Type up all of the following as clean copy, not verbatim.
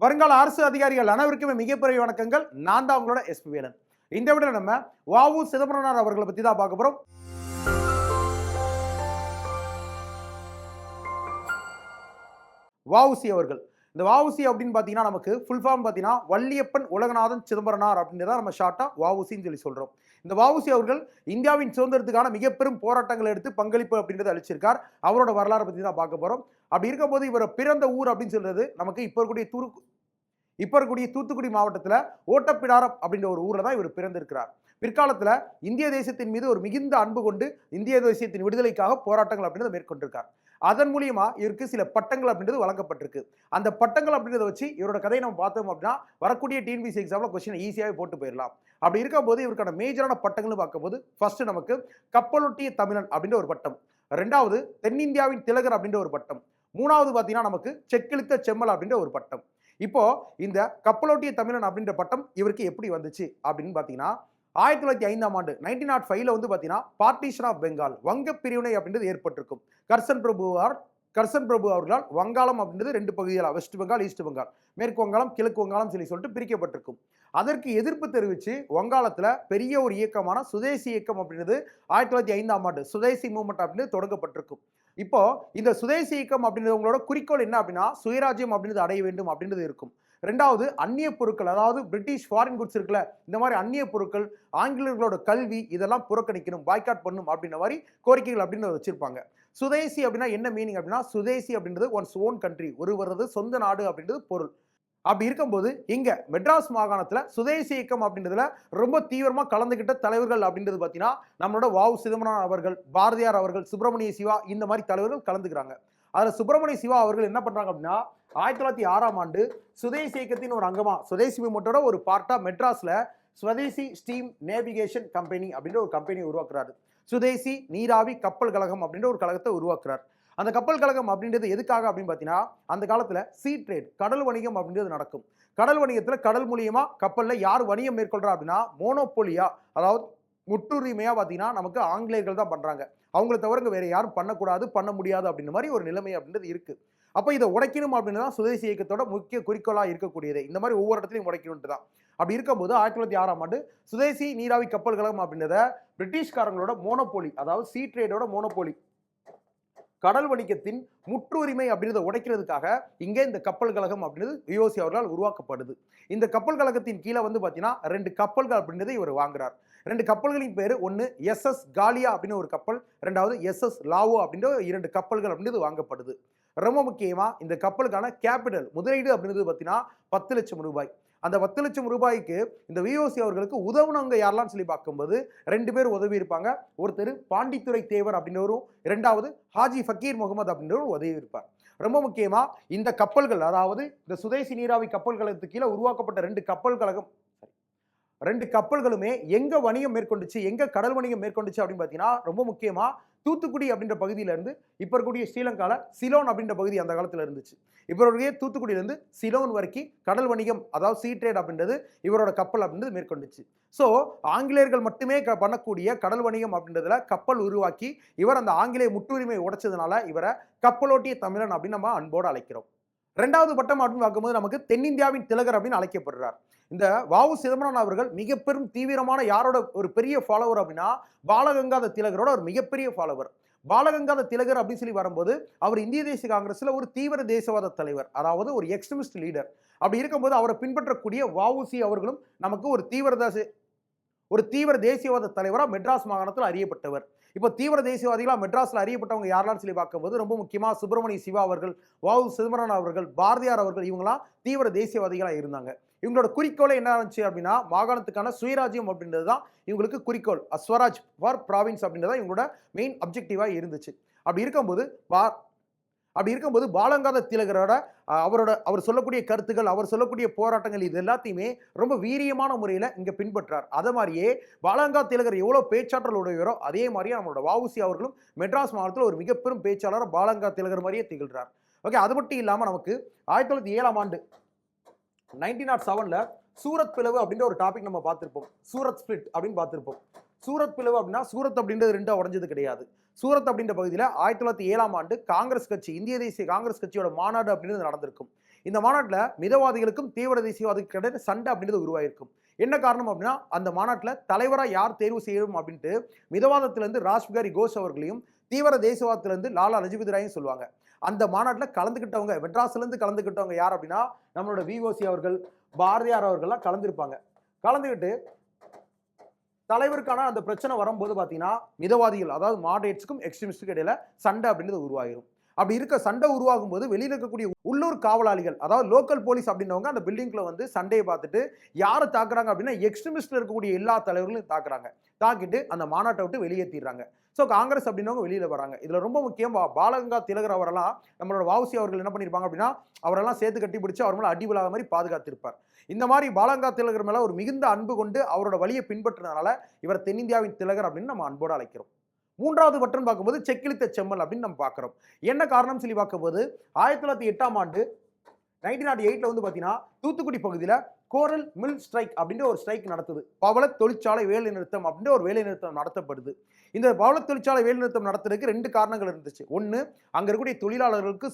வருங்கால அரசு அதிகாரிகள் அனைவருக்குமே மிகப்பெரிய வணக்கங்கள். நான் தான் உங்களோட எஸ்பி வேலன். இந்த வீடியோல நம்ம வ.உ. சிதம்பரனார் அவர்களை பத்தி தான் பார்க்க போறோம். வ.உ.சி அவர்கள். இந்த வ.உ.சி அப்படின்னு பாத்தீங்கன்னா நமக்கு ஃபுல் ஃபார்ம் பாத்தீங்கன்னா வள்ளியப்பன் உலகநாதன் சிதம்பரனார் அப்படின்றத நம்ம ஷார்ட்டா வ.உ.சின்னு சொல்லி சொல்றோம். இந்த வ.உ.சி அவர்கள் இந்தியாவின் சுதந்திரத்துக்கான மிக பெரும் போராட்டங்களை எடுத்து பங்களிப்பு அப்படின்றத அளிச்சிருக்கார். அவரோட வரலாறு பத்தி தான் பார்க்க போறோம். அப்படி இருக்கும்போது இவர் பிறந்த ஊர் அப்படின்னு சொல்றது நமக்கு இப்ப இருக்கக்கூடிய தூத்துக்குடி மாவட்டத்தில் ஓட்டப்பிடாரம் அப்படின்ற ஒரு ஊர்ல தான் இவர் பிறந்திருக்கிறார். பிற்காலத்தில் இந்திய தேசத்தின் மீது ஒரு மிகுந்த அன்பு கொண்டு இந்திய தேசத்தின் விடுதலைக்காக போராட்டங்கள் அப்படின்றத மேற்கொண்டிருக்கார். அதன் மூலியமா இவருக்கு சில பட்டங்கள் அப்படின்றது வழங்கப்பட்டிருக்கு. அந்த பட்டங்கள் அப்படின்றத வச்சு இவரோட கதையை நம்ம பார்த்தோம் அப்படின்னா வரக்கூடிய டிஎன்பிஎஸ்சி எக்ஸாம்ல கொஸ்டின் ஈஸியாகவே போட்டு போயிடலாம். அப்படி இருக்கும்போது இவருக்கான மேஜரான பட்டங்கள்னு பார்க்கும்போது ஃபர்ஸ்ட் நமக்கு கப்பலொட்டிய தமிழன் அப்படின்ற ஒரு பட்டம், ரெண்டாவது தென்னிந்தியாவின் திலகர் அப்படின்ற ஒரு பட்டம், மூணாவது பார்த்தீங்கன்னா நமக்கு செக்கிழுத்த செம்மல் அப்படின்ற ஒரு பட்டம். இப்போ இந்த கப்பலோட்டிய தமிழன் அப்படின்ற பட்டம் இவருக்கு எப்படி வந்துச்சு அப்படின்னு பார்த்தீங்கன்னா 1905ஆம் ஆண்டு 1905ல வந்து பார்த்தீங்கன்னா பார்ட்டிஷன் ஆஃப் பெங்கால் வங்க பிரிவினை அப்படின்றது ஏற்பட்டிருக்கும். கர்சன் பிரபு அவர்களால் வங்காளம் அப்படின்றது ரெண்டு பகுதிகளாக வெஸ்ட் பெங்கால் ஈஸ்ட் பெங்கால் மேற்கு வங்காளம் கிழக்கு வங்காளம் சொல்லிட்டு பிரிக்கப்பட்டிருக்கும். அதற்கு எதிர்ப்பு தெரிவித்து வங்காளத்தில் பெரிய ஒரு இயக்கமான சுதேசி இயக்கம் அப்படின்றது 1905ஆம் ஆண்டு சுதேசி மூவ்மெண்ட் அப்படின்னு தொடங்கப்பட்டிருக்கும். இப்போ இந்த சுதேசி இயக்கம் அப்படின்றது உங்களோட குறிக்கோள் என்ன அப்படின்னா சுயராஜ்யம் அப்படின்றது அடைய வேண்டும் அப்படின்றது இருக்கும். ரெண்டாவது அந்நிய பொருட்கள், அதாவது பிரிட்டிஷ் ஃபாரின் குட்ஸ் இருக்குல்ல, இந்த மாதிரி அந்நிய பொருட்கள், ஆங்கிலேயர்களோட கல்வி இதெல்லாம் புறக்கணிக்கணும், பாய்காட் பண்ணணும் அப்படின்ற மாதிரி கோரிக்கைகள் அப்படின்னு வச்சிருப்பாங்க. சுதேசி அப்படின்னா என்ன மீனிங் அப்படின்னா சுதேசி அப்படின்றது ஒன்ஸ் ஓன் கண்ட்ரி, ஒருவரது சொந்த நாடு அப்படின்றது பொருள். அப்படி இருக்கும்போது இங்க மெட்ராஸ் மாகாணத்துல சுதேசி இயக்கம் அப்படின்றதுல ரொம்ப தீவிரமா கலந்துகிட்ட தலைவர்கள் அப்படின்றது பாத்தீங்கன்னா நம்மளோட வ.உ. சிதம்பரனார் அவர்கள், பாரதியார் அவர்கள், சுப்பிரமணிய சிவா இந்த மாதிரி தலைவர்கள் கலந்துக்கிறாங்க. அதுல சுப்பிரமணிய சிவா அவர்கள் என்ன பண்றாங்க அப்படின்னா 1906ஆம் ஆண்டு சுதேசி இயக்கத்தின் ஒரு அங்கமா சுதேசி மூவ்மெண்டோட ஒரு பார்ட்டா மெட்ராஸ்ல ஸ்வதேசி ஸ்டீம் நேவிகேஷன் கம்பெனி அப்படின்ற ஒரு கம்பெனி உருவாக்குறாரு. சுதேசி நீராவி கப்பல் கழகம் அப்படின்ற ஒரு கழகத்தை உருவாக்குறார். அந்த கப்பல் கழகம் அப்படின்றது எதுக்காக அப்படின்னு பார்த்தீங்கன்னா அந்த காலத்தில் சீ ட்ரேட் கடல் வணிகம் அப்படின்றது நடக்கும். கடல் வணிகத்தில் கடல் மூலியமா கப்பலில் யார் வணிகம் மேற்கொள்றா அப்படின்னா மோனோபோலியா, அதாவது முற்றுரிமையா பார்த்தீங்கன்னா நமக்கு ஆங்கிலேயர்கள் தான் பண்றாங்க. அவங்கள தவிர வேற யாரும் பண்ணக்கூடாது, பண்ண முடியாது அப்படின்ற மாதிரி ஒரு நிலைமை அப்படின்றது இருக்கு. அப்போ இதை உடைக்கணும் அப்படின்னு தான் சுதேசி இயக்கத்தோட முக்கிய குறிக்கோளாக இருக்கக்கூடியது. இந்த மாதிரி ஒவ்வொரு இடத்துலையும் உடைக்கணும்ட்டு தான். அப்படி இருக்கும்போது 1906ஆம் ஆண்டு சுதேசி நீராவி கப்பல் கழகம் அப்படின்றத பிரிட்டிஷ்காரங்களோட மோனோபோலி, அதாவது சீ ட்ரேடோட மோனோபோலி, கடல் வணிகத்தின் முற்றுரிமை அப்படின்றத உடைக்கிறதுக்காக இங்கே இந்த கப்பல் கழகம் அப்படின்றது V.O.C அவர்களால் உருவாக்கப்படுது. இந்த கப்பல் கழகத்தின் கீழே வந்து பார்த்தீங்கன்னா 2 கப்பல்கள் அப்படின்றத இவர் வாங்குறார். 2 கப்பல்களின் பேர், ஒன்று SS காலியா அப்படின்னு ஒரு கப்பல், ரெண்டாவது SS லாவோ அப்படின்ற 2 கப்பல்கள் அப்படின்றது வாங்கப்படுது. ரொம்ப முக்கியமா இந்த கப்பலுக்கான கேபிட்டல் முதலீடு அப்படின்றது பார்த்தீங்கன்னா 10 லட்சம் ரூபாய். அந்த 10 லட்சம் ரூபாய்க்கு இந்த V.O.C அவர்களுக்கு உதவுனவங்க யாரெல்லாம் சொல்லி பார்க்கும்போது 2 பேர் உதவி இருப்பாங்க. ஒருத்தர் பாண்டித்துரை தேவர் அப்படின்றவரும், இரண்டாவது ஹாஜி ஃபக்கீர் முகமது அப்படின்றவரும் உதவி இருப்பார். ரொம்ப முக்கியமா இந்த கப்பல்கள், அதாவது இந்த சுதேசி நீராவி கப்பல் கழகத்துக்கு கீழே உருவாக்கப்பட்ட 2 கப்பல்களுமே எங்க வணிகம் மேற்கொண்டுச்சு, எங்க கடல் வணிகம் மேற்கொண்டுச்சு அப்படின்னு பார்த்தீங்கன்னா ரொம்ப முக்கியமா தூத்துக்குடி அப்படின்ற பகுதியில இருந்து இப்ப இருக்கக்கூடிய ஸ்ரீலங்கால சிலோன் அப்படின்ற பகுதி அந்த காலத்துல இருந்துச்சு. இவருடைய தூத்துக்குடியிலிருந்து சிலோன் வரைக்கும் கடல் வணிகம், அதாவது சீ ட்ரேட் அப்படின்றது இவரோட கப்பல் அப்படின்றது மேற்கொண்டுச்சு. ஸோ ஆங்கிலேயர்கள் மட்டுமே பண்ணக்கூடிய கடல் வணிகம் அப்படின்றதுல கப்பல் உருவாக்கி இவர் அந்த ஆங்கிலேய முற்றுரிமை உடைச்சதுனால இவரை கப்பலோட்டிய தமிழன் அப்படின்னு நம்ம அன்போடு அழைக்கிறோம். ரெண்டாவது பட்டம் அப்படின்னு பார்க்கும்போது நமக்கு தென்னிந்தியாவின் திலகர் அப்படின்னு அழைக்கப்படுறார். இந்த வ.உ. சிதம்பரனார் அவர்கள் மிக பெரும் தீவிரமான யாரோட ஒரு பெரிய ஃபாலோவர் அப்படின்னா பாலகங்காதர திலகரோட ஒரு மிகப்பெரிய ஃபாலோவர். பாலகங்காதர திலகர் அப்படின்னு சொல்லி வரும்போது அவர் இந்திய தேசிய காங்கிரஸ்ல ஒரு தீவிர தேசவாத தலைவர், அதாவது ஒரு எக்ஸ்ட்ரீமிஸ்ட் லீடர். அப்படி இருக்கும்போது அவரை பின்பற்றக்கூடிய வ.உ.சி அவர்களும் நமக்கு ஒரு தீவிர தேசியவாத தலைவராக மெட்ராஸ் மாகாணத்தில் அறியப்பட்டவர். இப்போ தீவிர தேசியவாதிகளா மெட்ராஸ்ல அறியப்பட்டவங்க யாரெல்லாம் சொல்லி பார்க்கும்போது ரொம்ப முக்கியமா சுப்பிரமணிய சிவா அவர்கள், வ.உ. சிதம்பரனார் அவர்கள், பாரதியார் அவர்கள், இவங்களாம் தீவிர தேசியவாதிகளா இருந்தாங்க. இவங்களோட குறிக்கோளை என்ன இருந்துச்சு அப்படின்னா மாகாணத்துக்கான சுயராஜ்யம் அப்படின்றது தான் இவங்களுக்கு குறிக்கோள். ஸ்வராஜ் ஃபார் ப்ராவின்ஸ் அப்படின்றத இவங்களோட மெயின் அப்ஜெக்டிவாக இருந்துச்சு. அப்படி இருக்கும்போது பாலகங்காதர திலகரோட அவர் சொல்லக்கூடிய கருத்துக்கள், அவர் சொல்லக்கூடிய போராட்டங்கள் இது எல்லாத்தையுமே ரொம்ப வீரியமான முறையில் இங்கே பின்பற்றார். அதே மாதிரியே பாலகங்காதர திலகர் எவ்வளோ பேச்சாற்றல் உடையவரோ அதே மாதிரியே நம்மளோட வ.உ.சி அவர்களும் மெட்ராஸ் மாவட்டத்தில் ஒரு மிக பெரும் பேச்சாளர் பாலகங்காதர திலகர் மாதிரியே திகழ்கிறார். ஓகே, அது மட்டும் இல்லாமல் நமக்கு 1907ஆம் ஆண்டு 1907ல சூரத் பிளவு அப்படின்ற ஒரு டாபிக் நம்ம பார்த்திருப்போம். சூரத் ஸ்பிளிட் அப்படின்னு பார்த்திருப்போம். சூரத் பிளவு அப்படின்னா சூரத் அப்படின்றது ரெண்டா உடைஞ்சது கிடையாது. சூரத் அப்படின்ற பகுதியில் 1907ஆம் ஆண்டு காங்கிரஸ் கட்சி, இந்திய தேசிய காங்கிரஸ் கட்சியோட மாநாடு அப்படின்றது நடந்திருக்கும். இந்த மாநாட்டில் மிதவாதிகளுக்கும் தீவிர தேசியவாதிகளுக்கும் இடையே சண்டை அப்படின்றது உருவாயிருக்கும். என்ன காரணம் அப்படின்னா, அந்த மாநாட்டில் தலைவராக யார் தேர்வு செய்யணும் அப்படின்ட்டு மிதவாதத்திலிருந்து ராஷ்பிகாரி கோஷ் அவர்களையும், தீவிர தேசியவாதத்திலிருந்து லாலா லஜபதி ராயும் சொல்லுவாங்க. அந்த மாநாட்டில் கலந்துக்கிட்டவங்க, மெட்ராஸ்லேருந்து கலந்துக்கிட்டவங்க யார் அப்படின்னா, நம்மளோட V.O.C அவர்கள், பாரதியார் அவர்கள்லாம் கலந்துருப்பாங்க. கலந்துக்கிட்டு தலைவருக்கான அந்த பிரச்சனை வரும்போது பார்த்தீங்கன்னா, மிதவாதிகள் அதாவது மாடரேட்ஸ்க்கும் எக்ஸ்ட்ரீமிஸ்டுக்கும் இடையில சண்டை அப்படின்றது உருவாகிரும். அப்படி இருக்க சண்டை உருவாகும் போது வெளியில் இருக்கக்கூடிய உள்ளூர் காவலாளிகள், அதாவது லோக்கல் போலீஸ் அப்படின்னவங்க அந்த பில்டிங்ல வந்து சண்டையை பார்த்துட்டு யாரை தாக்குறாங்க அப்படின்னா, எக்ஸ்ட்ரீமிஸ்ட்ல இருக்கக்கூடிய எல்லா தலைவர்களையும் தாக்குறாங்க. தாக்கிட்டு அந்த மாநாட்டை விட்டு வெளியேற்றிடுறாங்க. ஸோ காங்கிரஸ் அப்படின்னவங்க வெளியில வராங்க. இதுல ரொம்ப முக்கியம் பாலகங்காதர் திலகர் அவரெல்லாம் நம்மளோட V.O.C அவர்கள் என்ன பண்ணியிருப்பாங்க அப்படின்னா, அவரெல்லாம் சேர்த்து கட்டி பிடிச்சு அவர் மேலே அடி விழாத மாதிரி பாதுகாத்திருப்பார். இந்த மாதிரி பாலகங்காதர் திலகர் மேல ஒரு மிகுந்த அன்பு கொண்டு அவரோட வழியை பின்பற்றினால இவர் தென்னிந்தியாவின் திலகர் அப்படின்னு நம்ம அன்போடு அழைக்கிறோம். மூன்றாவது பட்டன் பார்க்கும்போது செக்கிலித்த செம்மல் அப்படின்னு நம்ம பார்க்குறோம். என்ன காரணம் சொல்லி பார்க்கும்போது 1908ஆம் ஆண்டு 1908ல வந்து பார்த்தீங்கன்னா, தூத்துக்குடி பகுதியில் கோரல் மில் ஸ்ட்ரைக் அப்படின்ற ஒரு ஸ்ட்ரைக் நடத்துது. பவள தொழிற்சாலை வேலை நிறுத்தம் அப்படின்ற ஒரு வேலை நிறுத்தம் நடத்தப்படுது. இந்த பவள தொழிற்சாலை வேலை நிறுத்தம் நடத்துறதுக்கு 2 காரணங்கள் இருந்துச்சு. ஒன்று, அங்கே இருக்கக்கூடிய தொழிலாளர்களுக்கு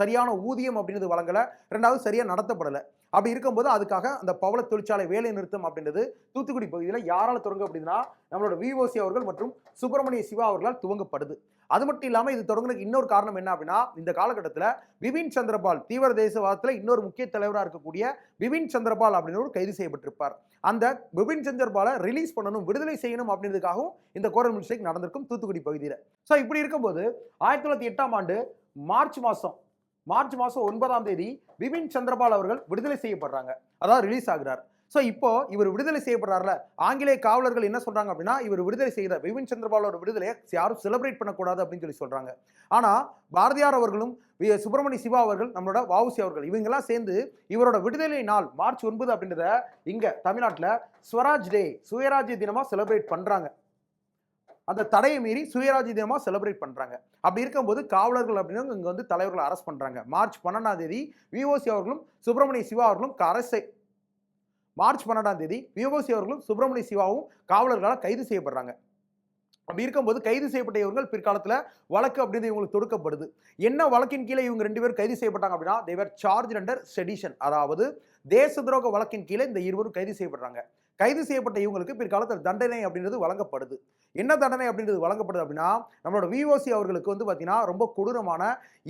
சரியான ஊதியம் அப்படின்றது வழங்கலை. 2வது, சரியாக நடத்தப்படலை. அப்படி இருக்கும்போது அதுக்காக அந்த பவள தொழிற்சாலை வேலை நிறுத்தம் அப்படின்றது தூத்துக்குடி பகுதியில் யாரால் தொடங்க அப்படின்னா, நம்மளோட V.O.C அவர்கள் மற்றும் சுப்பிரமணிய சிவா அவர்களால் துவங்கப்படுது. அது மட்டும் இல்லாமல் இது தொடங்குறதுக்கு இன்னொரு காரணம் என்ன அப்படின்னா, இந்த காலகட்டத்தில் பிபின் சந்திரபால் தீவிர தேசவாதத்தில் இன்னொரு முக்கிய தலைவராக இருக்கக்கூடிய பிபின் சந்திரபால் அப்படின்னு ஒரு கைது செய்யப்பட்டிருப்பார். அந்த பிபின் சந்திரபாலை ரிலீஸ் பண்ணணும், விடுதலை செய்யணும் அப்படின்றதுக்காகவும் இந்த கோரல் மில் ஸ்ட்ரைக் நடந்திருக்கும் தூத்துக்குடி பகுதியில். ஸோ இப்படி இருக்கும்போது 1908ஆம் ஆண்டு மார்ச் மாதம் 9ஆம் தேதி பிபின் சந்திரபால் அவர்கள் விடுதலை செய்யப்படுறாங்க. அதாவது ரிலீஸ் ஆகிறார். ஸோ இப்போ இவர் விடுதலை செய்யப்படுறாருல, ஆங்கிலேய காவலர்கள் என்ன சொல்றாங்க அப்படின்னா, இவர் விடுதலை செய்த பிபின் சந்திரபாலோட விடுதலையை யாரும் செலிப்ரேட் பண்ணக்கூடாது அப்படின்னு சொல்லி சொல்றாங்க. ஆனா பாரதியார் அவர்களும் சுப்பிரமணிய சிவா அவர்கள், நம்மளோட V.O.C அவர்கள் இவங்கெல்லாம் சேர்ந்து இவரோட விடுதலை நாள் மார்ச் 9 அப்படின்றத இங்க தமிழ்நாட்டில் ஸ்வராஜ் டே, சுயராஜ்ய தினமா செலிப்ரேட் பண்றாங்க. அந்த தடையை மீறி சுயராஜ்ய தினமா செலிப்ரேட் பண்றாங்க. அப்படி இருக்கும்போது காவலர்கள் அப்படின்னு இங்க வந்து தலைவர்களை அரெஸ்ட் பண்றாங்க. மார்ச் 12ஆம் தேதி V.O.C அவர்களும் சுப்பிரமணிய சிவா அவர்களும் மார்ச் 12ஆம் தேதி V.O.C அவர்களும் சுப்பிரமணிய சிவாவும் காவலர்களால் கைது செய்யப்படுறாங்க. அப்படி இருக்கும்போது கைது செய்யப்பட்ட இவர்கள் பிற்காலத்தில் வழக்கு அப்படின்னு இவங்களுக்கு தொடுக்கப்படுது. என்ன வழக்கின் கீழே இவங்க 2 பேரும் கைது செய்யப்பட்டாங்க அப்படின்னா, they were charged under sedition, அதாவது தேச துரோக வழக்கின் கீழே இந்த இருவரும் கைது செய்யப்படுறாங்க. கைது செய்யப்பட்ட இவங்களுக்கு பிற்காலத்தில் தண்டனை அப்படின்றது வழங்கப்படுது. என்ன தண்டனை அப்படின்றது வழங்கப்படுது அப்படின்னா, நம்மளோட V.O.C அவர்களுக்கு வந்து பார்த்தீங்கன்னா ரொம்ப கொடூரமான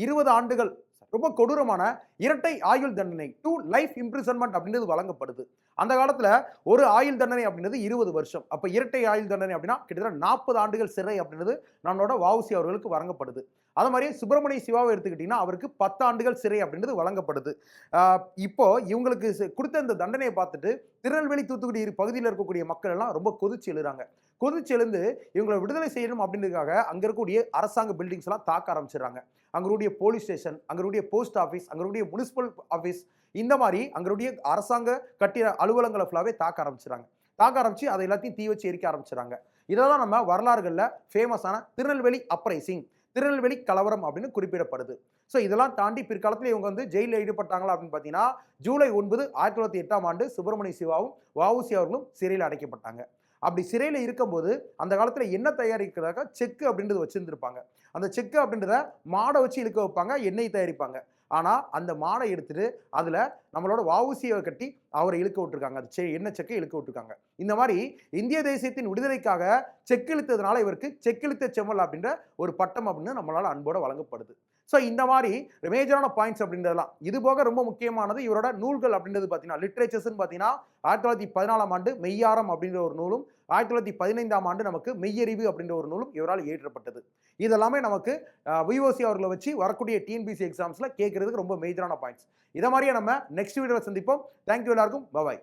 20 ஆண்டுகள் ரொம்ப கொடூரமான இரட்டை ஆயுள் தண்டனை, 2 லைஃப் இம்ப்ரிசன்மெண்ட் அப்படின்றது வழங்கப்படுது. அந்த காலத்துல ஒரு ஆயுள் தண்டனை அப்படின்றது 20 வருஷம். அப்ப இரட்டை ஆயுள் தண்டனை அப்படின்னா கிட்டத்தட்ட 40 ஆண்டுகள் சிறை அப்படின்றது நம்மளோட V.O.C அவர்களுக்கு வழங்கப்படுது. அது மாதிரி சுப்பிரமணிய சிவாவை எடுத்துக்கிட்டீங்கன்னா அவருக்கு 10 ஆண்டுகள் சிறை அப்படின்றது வழங்கப்படுது. இப்போ இவங்களுக்கு கொடுத்த இந்த தண்டனையை பார்த்துட்டு திருநெல்வேலி, தூத்துக்குடி பகுதியில் இருக்கக்கூடிய மக்கள் எல்லாம் ரொம்ப கொதிச்சு எழுறாங்க. கொதிச்சு எழுந்து இவங்களை விடுதலை செய்யணும் அப்படின்றதுக்காக அங்க இருக்கக்கூடிய அரசாங்க பில்டிங்ஸ் எல்லாம் தாக்க ஆரம்பிச்சிடுறாங்க. அங்களுடைய போலீஸ் ஸ்டேஷன், அங்களுடைய போஸ்ட் ஆஃபீஸ், அங்களுடைய முனிசிபல் ஆஃபீஸ், இந்த மாதிரி அங்களுடைய அரசாங்க கட்டிட அலுவலகங்களை ஃபுல்லாவே தாக்க ஆரம்பிச்சிடறாங்க. தாக்க ஆரம்பிச்சு அதை எல்லாத்தையும் தீ வச்சு எரிக்க ஆரம்பிச்சிடறாங்க. இதெல்லாம் நம்ம வரலாறுகளில் ஃபேமஸான திருநெல்வேலி அப்ரைசிங், திருநெல்வேலி கலவரம் அப்படின்னு குறிப்பிடப்படுது. ஸோ இதெல்லாம் தாண்டி பிற்காலத்தில் இவங்க வந்து ஜெயிலில் ஈடுபட்டாங்களா அப்படின்னு பார்த்தீங்கன்னா, ஜூலை 9, 1908ஆம் ஆண்டு சுப்பிரமணிய சிவாவும் V.O.C அவர்களும் சிறையில் அடைக்கப்பட்டாங்க. அப்படி சிறையில் இருக்கும்போது அந்த காலத்தில் என்ன தயாரிக்கிறதாக செக்கு அப்படின்றது வச்சிருந்துருப்பாங்க. அந்த செக்கு அப்படின்றத மாடை வச்சு இழுக்க வைப்பாங்க, எண்ணெய் தயாரிப்பாங்க. ஆனால் அந்த மாடை எடுத்துட்டு அதில் நம்மளோட V.O.C-யை கட்டி அவரை இழுக்க விட்டுருக்காங்க. அது எண்ணெய் செக்கை இழுக்க விட்டுருக்காங்க. இந்த மாதிரி இந்திய தேசியத்தின் விடுதலைக்காக செக்கு இழுத்ததுனால இவருக்கு செக்கிழுத்த செம்மல் அப்படின்ற ஒரு பட்டம் அப்படின்னு நம்மளால் அன்போட வழங்கப்படுது. ஸோ இந்த மாதிரி மேஜரான பாயிண்ட்ஸ் அப்படின்றதெல்லாம். இது போக ரொம்ப முக்கியமானது இவரோட நூல்கள் அப்படின்றது பார்த்தீங்கன்னா, லிட்ரேச்சர்ஸ்ன்னு பார்த்தீங்கன்னா 1914ஆம் ஆண்டு மெய்யாரம் அப்படின்ற ஒரு நூலும், 1915ஆம் ஆண்டு நமக்கு மெய்யறிவு அப்படின்ற ஒரு நூலும் இவரால் இயற்றப்பட்டது. இதெல்லாமே நமக்கு V.O.C அவர்களை வச்சு வரக்கூடிய TNPSC எக்ஸாம்ஸில் கேட்கறதுக்கு ரொம்ப மேஜரான பாயிண்ட்ஸ். இதை மாதிரியே நம்ம நெக்ஸ்ட் வீடியோவில் சந்திப்போம். தேங்க்யூ எல்லாருக்கும். பாய்.